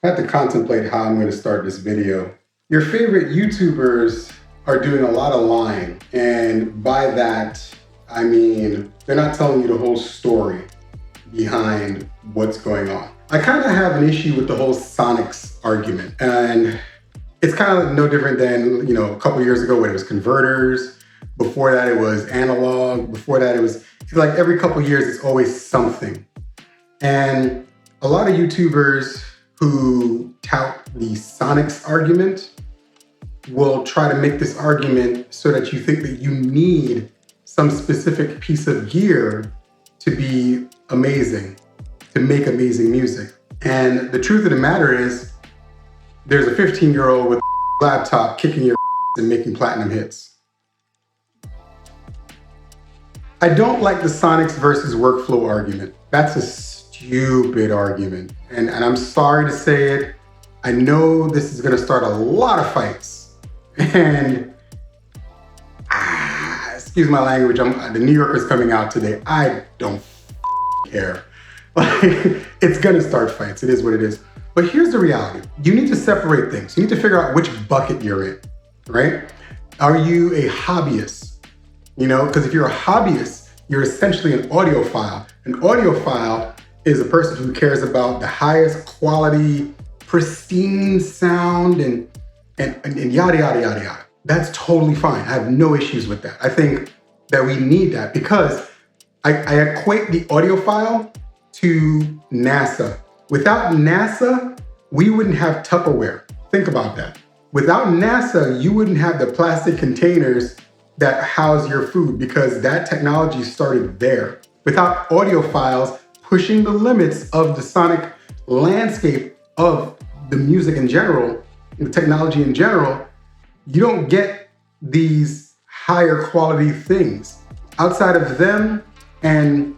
I had to contemplate how I'm going to start this video. Your favorite YouTubers are doing a lot of lying, and by that, I mean they're not telling you the whole story behind what's going on. I kind of have an issue with the whole Sonics argument, and it's kind of no different than, a couple years ago when it was converters. Before that, it was analog. Before that, it was like every couple years, it's always something. And a lot of YouTubers who tout the Sonics argument will try to make this argument so that you think that you need some specific piece of gear to be amazing, to make amazing music. And the truth of the matter is, there's a 15-year-old with a laptop kicking your and making platinum hits. I don't like the Sonics versus workflow argument. That's a stupid argument. And I'm sorry to say it. I know this is gonna start a lot of fights. And excuse my language, the New Yorker's coming out today. I don't care. It's gonna start fights. It is what it is. But here's the reality. You need to separate things. You need to figure out which bucket you're in, right? Are you a hobbyist? Because if you're a hobbyist, you're essentially an audiophile. An audiophile is a person who cares about the highest quality, pristine sound and yada, yada, yada, yada. That's totally fine. I have no issues with that. I think that we need that because I equate the audiophile to NASA. Without NASA, we wouldn't have Tupperware. Think about that. Without NASA, you wouldn't have the plastic containers that house your food because that technology started there. Without audiophiles pushing the limits of the sonic landscape of the music in general, the technology in general, you don't get these higher quality things. Outside of them and,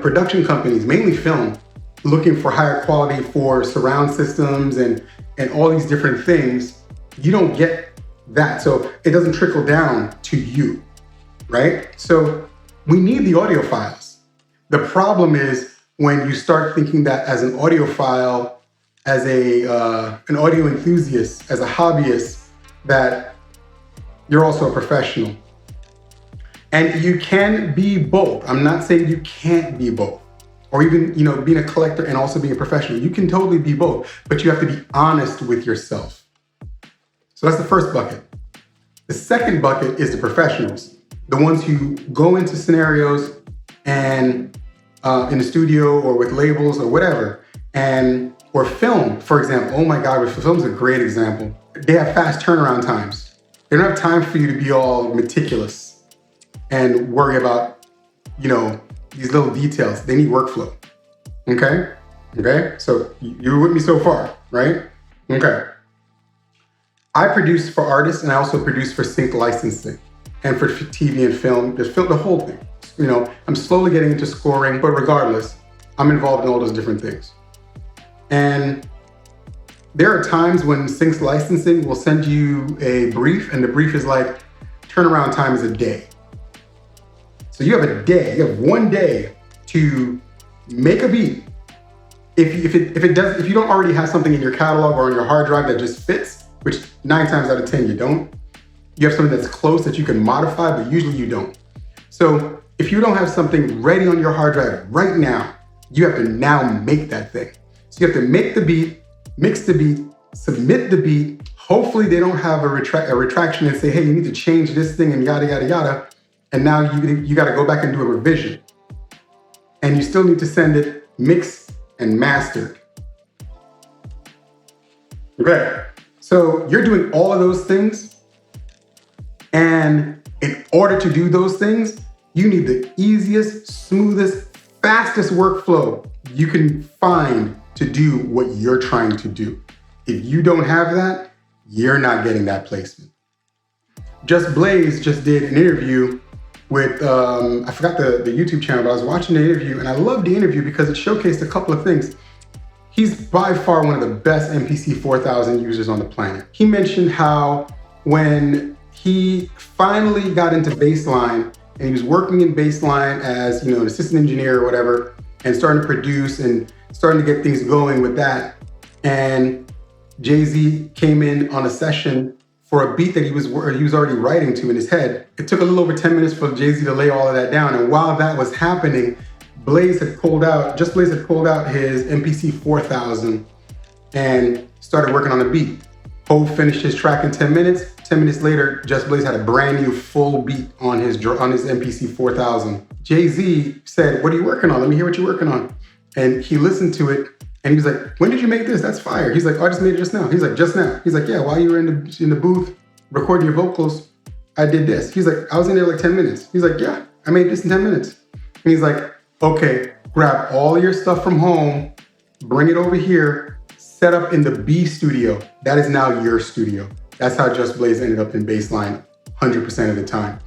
production companies, mainly film, looking for higher quality for surround systems and all these different things, you don't get that. So it doesn't trickle down to you, right? So we need the audiophiles. The problem is when you start thinking that as an audiophile, as an audio enthusiast, as a hobbyist, that you're also a professional. And you can be both. I'm not saying you can't be both. Or even, being a collector and also being a professional. You can totally be both, but you have to be honest with yourself. So that's the first bucket. The second bucket is the professionals, the ones who go into scenarios and in the studio or with labels or whatever, or film, for example. Oh my God, film's a great example. They have fast turnaround times. They don't have time for you to be all meticulous and worry about, these little details. They need workflow. Okay? So you're with me so far, right? Okay. I produce for artists and I also produce for sync licensing and for TV and film, the whole thing. I'm slowly getting into scoring, but regardless, I'm involved in all those different things. And there are times when sync licensing will send you a brief and the brief is like, turnaround time is a day. So you have a day, you have one day to make a beat. If you don't already have something in your catalog or on your hard drive that just fits, which 9 times out of 10 you don't, you have something that's close that you can modify, but usually you don't. So if you don't have something ready on your hard drive right now, you have to now make that thing. So you have to make the beat, mix the beat, submit the beat. Hopefully they don't have a retraction and say, hey, you need to change this thing and yada, yada, yada. And now you got to go back and do a revision. And you still need to send it mixed and mastered. Okay, so you're doing all of those things. And in order to do those things, you need the easiest, smoothest, fastest workflow you can find to do what you're trying to do. If you don't have that, you're not getting that placement. Just Blaze just did an interview with, I forgot the YouTube channel, but I was watching the interview and I loved the interview because it showcased a couple of things. He's by far one of the best MPC 4000 users on the planet. He mentioned how when he finally got into bassline and he was working in bassline as, an assistant engineer or whatever, and starting to produce and starting to get things going with that. and Jay-Z came in on a session for a beat that he was already writing to in his head. It took a little over 10 minutes for Jay-Z to lay all of that down. And while that was happening, Blaze had pulled out his MPC 4000 and started working on the beat. Hov finished his track in 10 minutes. 10 minutes later, Just Blaze had a brand new full beat on his MPC 4000. Jay-Z said, "What are you working on? Let me hear what you're working on." And he listened to it and he was like, "When did you make this? That's fire." He's like, "Oh, I just made it just now." He's like, "Just now?" He's like, "Yeah, while you were in the booth recording your vocals, I did this." He's like, "I was in there like 10 minutes." He's like, "Yeah, I made this in 10 minutes." And he's like, "Okay, grab all your stuff from home, bring it over here, set up in the B studio. That is now your studio." That's how Just Blaze ended up in Baseline 100% of the time.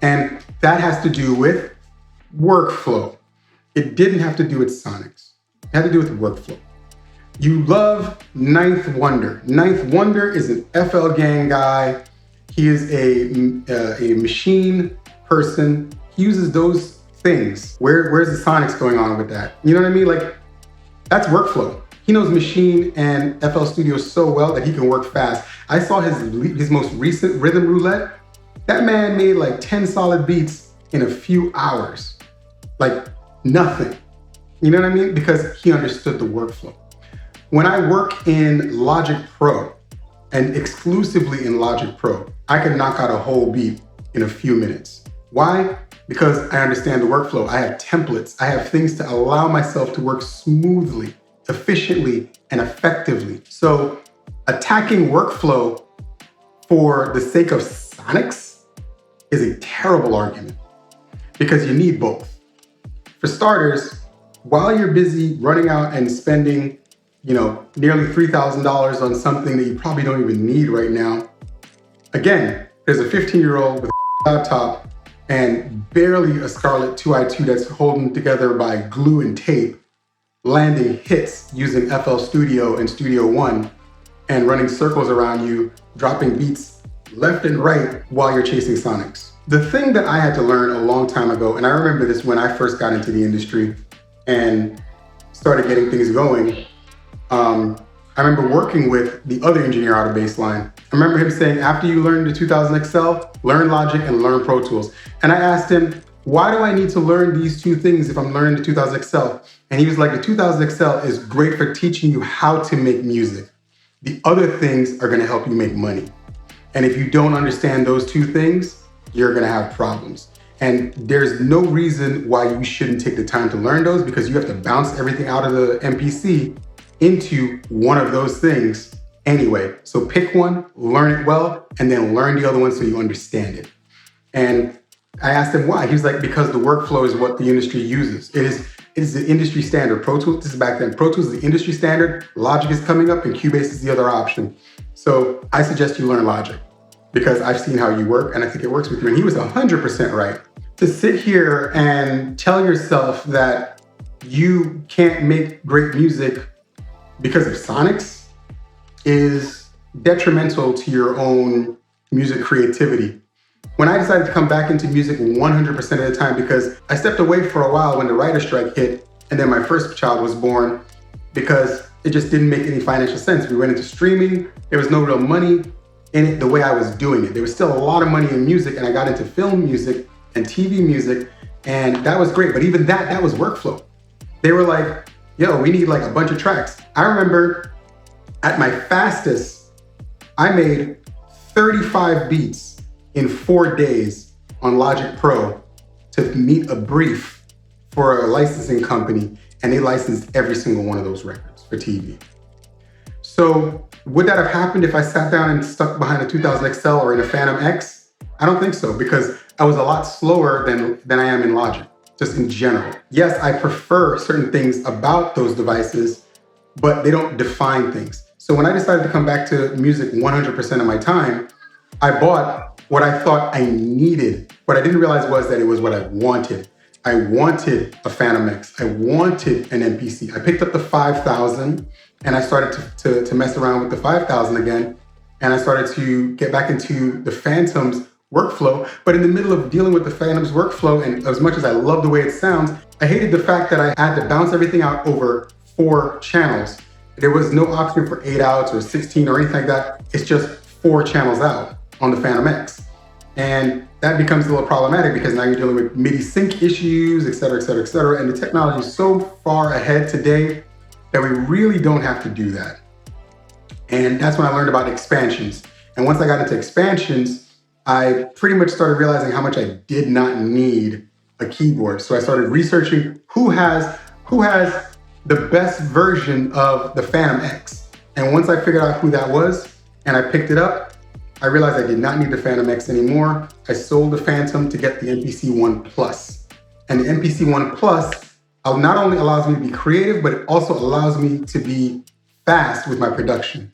And that has to do with workflow. It didn't have to do with sonics. It had to do with workflow. You love Ninth Wonder. Ninth Wonder is an FL Gang guy. He is a machine person. He uses those things. Where's the sonics going on with that? You know what I mean? Like, that's workflow. He knows Machine and FL Studio so well that he can work fast. I saw his most recent Rhythm Roulette. That man made like 10 solid beats in a few hours. Like nothing. You know what I mean? Because he understood the workflow. When I work in Logic Pro, and exclusively in Logic Pro, I can knock out a whole beat in a few minutes. Why? Because I understand the workflow. I have templates. I have things to allow myself to work smoothly, efficiently, and effectively. So attacking workflow for the sake of sonics is a terrible argument because you need both. For starters, while you're busy running out and spending, nearly $3,000 on something that you probably don't even need right now, again, there's a 15-year-old with a laptop and barely a Scarlett 2i2 that's holding together by glue and tape, landing hits using FL Studio and Studio One, and running circles around you, dropping beats left and right while you're chasing sonics. The thing that I had to learn a long time ago, and I remember this when I first got into the industry and started getting things going, I remember working with the other engineer out of Baseline. I remember him saying, after you learn the 2000 XL, learn Logic and learn Pro Tools. And I asked him, why do I need to learn these two things if I'm learning the 2000 XL? And he was like, the 2000 XL is great for teaching you how to make music. The other things are gonna help you make money. And if you don't understand those two things, you're gonna have problems. And there's no reason why you shouldn't take the time to learn those, because you have to bounce everything out of the MPC into one of those things anyway. So pick one, learn it well, and then learn the other one so you understand it. And I asked him why. He was like, because the workflow is what the industry uses. It is the industry standard. Pro Tools, this is back then. Pro Tools is the industry standard. Logic is coming up and Cubase is the other option. So I suggest you learn Logic because I've seen how you work and I think it works with you. And he was 100% right. To sit here and tell yourself that you can't make great music because of sonics is detrimental to your own music creativity. When I decided to come back into music 100% of the time, because I stepped away for a while when the writer's strike hit, and then my first child was born, because it just didn't make any financial sense. We went into streaming, there was no real money in it the way I was doing it. There was still a lot of money in music, and I got into film music and TV music, and that was great, but even that was workflow. They were like, yo, we need like a bunch of tracks. I remember at my fastest, I made 35 beats in 4 days on Logic Pro to meet a brief for a licensing company, and they licensed every single one of those records for TV. So would that have happened if I sat down and stuck behind a 2000 XL or in a Phantom X? I don't think so, because I was a lot slower than I am in Logic, just in general. Yes, I prefer certain things about those devices, but they don't define things. So when I decided to come back to music 100% of my time, I bought what I thought I needed. What I didn't realize was that it was what I wanted. I wanted a Phantom X. I wanted an MPC. I picked up the 5000 and I started to mess around with the 5000 again. And I started to get back into the Phantom's workflow. But in the middle of dealing with the Phantom's workflow, and as much as I love the way it sounds, I hated the fact that I had to bounce everything out over 4 channels. There was no option for 8 outs or 16 or anything like that. It's just 4 channels out on the Phantom X. And that becomes a little problematic because now you're dealing with MIDI sync issues, et cetera, et cetera, et cetera. And the technology is so far ahead today that we really don't have to do that. And that's when I learned about expansions. And once I got into expansions, I pretty much started realizing how much I did not need a keyboard. So I started researching who has the best version of the Phantom X. And once I figured out who that was and I picked it up, I realized I did not need the Phantom X anymore. I sold the Phantom to get the MPC One Plus. And the MPC One Plus not only allows me to be creative, but it also allows me to be fast with my production.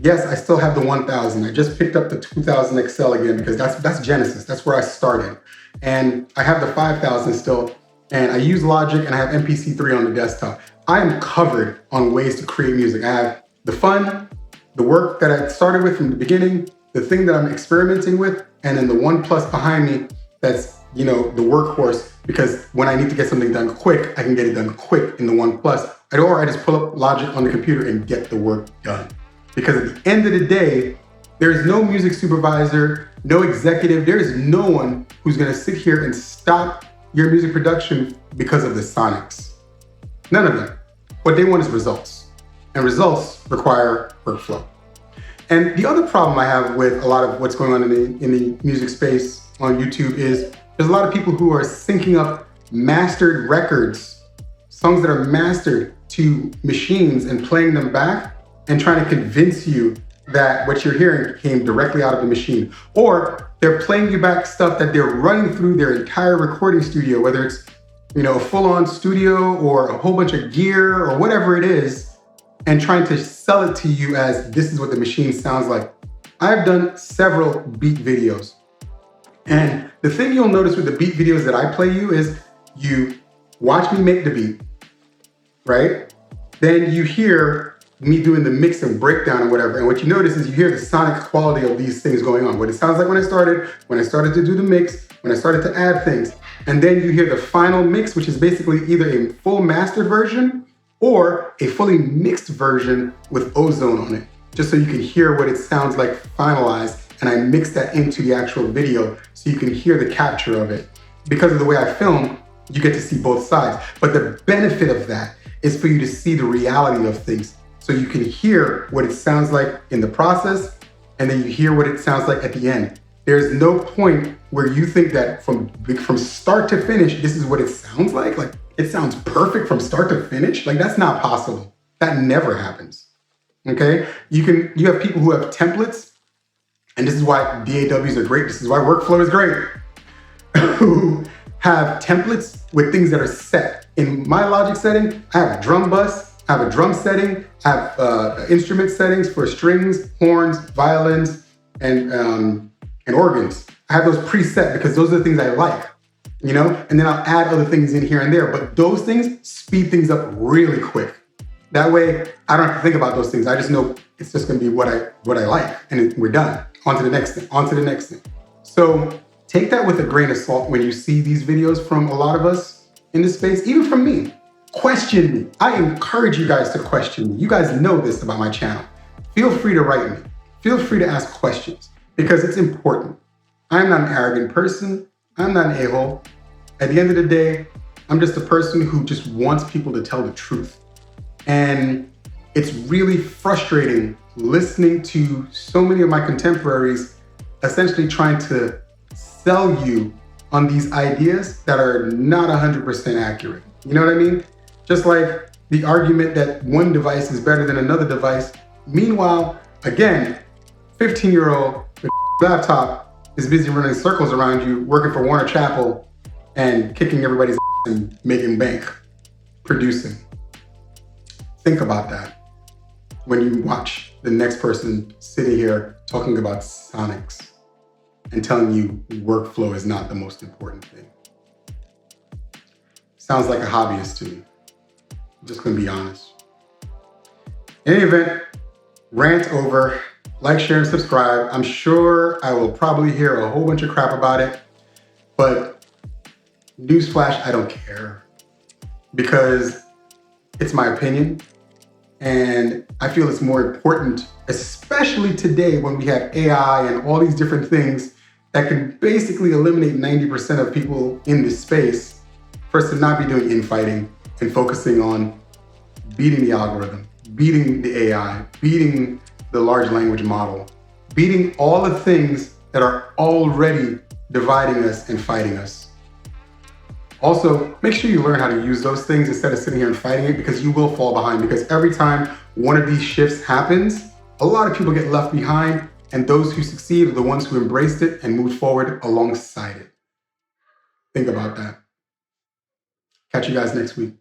Yes, I still have the 1000. I just picked up the 2000 XL again because that's Genesis. That's where I started. And I have the 5000 still. And I use Logic and I have MPC3 on the desktop. I am covered on ways to create music. I have the fun, the work that I started with from the beginning, the thing that I'm experimenting with, and then the One Plus behind me that's, the workhorse, because when I need to get something done quick, I can get it done quick in the One Plus. Or I just pull up Logic on the computer and get the work done. Because at the end of the day, there is no music supervisor, no executive, there is no one who's gonna sit here and stop your music production because of the sonics. None of them. What they want is results. And results require workflow. And the other problem I have with a lot of what's going on in the music space on YouTube is there's a lot of people who are syncing up mastered records, songs that are mastered to machines and playing them back and trying to convince you that what you're hearing came directly out of the machine. Or they're playing you back stuff that they're running through their entire recording studio, whether it's a full-on studio or a whole bunch of gear or whatever it is, and trying to sell it to you as this is what the machine sounds like. I've done several beat videos. And the thing you'll notice with the beat videos that I play you is you watch me make the beat, right? Then you hear me doing the mix and breakdown and whatever. And what you notice is you hear the sonic quality of these things going on. What it sounds like when I started to do the mix, when I started to add things. And then you hear the final mix, which is basically either a full mastered version or a fully mixed version with ozone on it, just so you can hear what it sounds like finalized. And I mix that into the actual video so you can hear the capture of it. Because of the way I film, you get to see both sides. But the benefit of that is for you to see the reality of things. So you can hear what it sounds like in the process, and then you hear what it sounds like at the end. There's no point where you think that from start to finish, this is what it sounds like it sounds perfect from start to finish. That's not possible. That never happens, okay? You have people who have templates, and this is why DAWs are great. This is why workflow is great. Who have templates with things that are set. In my Logic setting, I have a drum bus, I have a drum setting, I have instrument settings for strings, horns, violins, and organs. I have those preset because those are the things I like, and then I'll add other things in here and there, but those things speed things up really quick. That way, I don't have to think about those things. I just know it's just gonna be what I like, and we're done. On to the next thing, So take that with a grain of salt when you see these videos from a lot of us in this space, even from me. Question me. I encourage you guys to question me. You guys know this about my channel. Feel free to write me. Feel free to ask questions because it's important. I'm not an arrogant person. I'm not an a-hole. At the end of the day, I'm just a person who just wants people to tell the truth. And it's really frustrating listening to so many of my contemporaries essentially trying to sell you on these ideas that are not 100% accurate. You know what I mean? Just like the argument that one device is better than another device. Meanwhile, again, 15-year-old with a laptop is busy running circles around you, working for Warner Chappell and kicking everybody's ass and making bank, producing. Think about that when you watch the next person sitting here talking about sonics and telling you workflow is not the most important thing. Sounds like a hobbyist to me. I'm just gonna be honest. In any event, rant over. Like, share, and subscribe. I'm sure I will probably hear a whole bunch of crap about it, but newsflash, I don't care because it's my opinion And I feel it's more important, especially today when we have AI and all these different things that can basically eliminate 90% of people in this space, for us to not be doing infighting and focusing on beating the algorithm, beating the AI, beating the large language model, beating all the things that are already dividing us and fighting us. Also, make sure you learn how to use those things instead of sitting here and fighting it, because you will fall behind. Because every time one of these shifts happens, a lot of people get left behind, and those who succeed are the ones who embraced it and moved forward alongside it. Think about that. Catch you guys next week.